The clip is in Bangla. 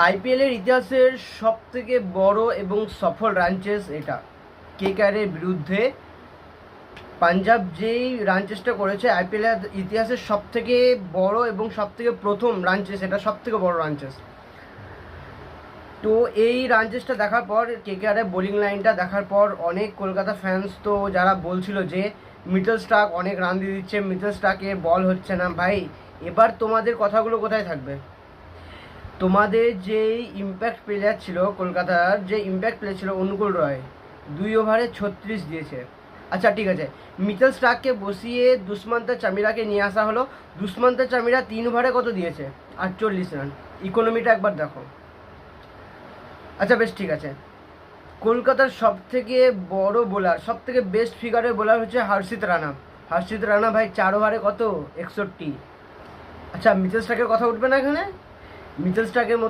আইপিএলের ইতিহাসের সবথেকে বড় এবং সফল রান চেস এটা। কেকেআরের বিরুদ্ধে পাঞ্জাব যেই রান চেসটা করেছে আইপিএলের ইতিহাসের সবথেকে বড় এবং সবথেকে প্রথম রান চেস, এটা সবথেকে বড় রান চেস। তো এই রান চেসটা দেখার পর, কেকেআরের বোলিং লাইনটা দেখার পর অনেক কলকাতা ফ্যান্স তো যারা বলছিল যে মিচেল স্টার্ক অনেক রান দিয়ে দিচ্ছে, মিচেল স্টার্কের বল হচ্ছে না। ভাই, এবার তোমাদের কথাগুলো কোথায় থাকবে? তোমাদের যেই ইম্প্যাক্ট প্লেয়ার ছিল, কলকাতার যে ইম্প্যাক্ট প্লেয়ার ছিল অনুকূল রয়, 2 ওভারে 36 দিয়েছে। আচ্ছা ঠিক আছে, মিচেল স্টার্ককে বসিয়ে দুষ্মন্ত চামিরাকে নিয়ে আসা হলো। দুষ্মন্ত চামিরা 3 ওভারে কত দিয়েছে? 48 রান। ইকোনমিটা একবার দেখো। আচ্ছা বেশ, ঠিক আছে। কলকাতার সবথেকে বড় বোলার, সবথেকে বেস্ট ফিগারের বোলার হচ্ছে হর্ষিত রানা। হর্ষিত রানা ভাই 4 ওভারে কত? 61। আচ্ছা, মিচেল স্টার্কের কথা উঠবে না এখানে? মিচেল স্টার্কের মতো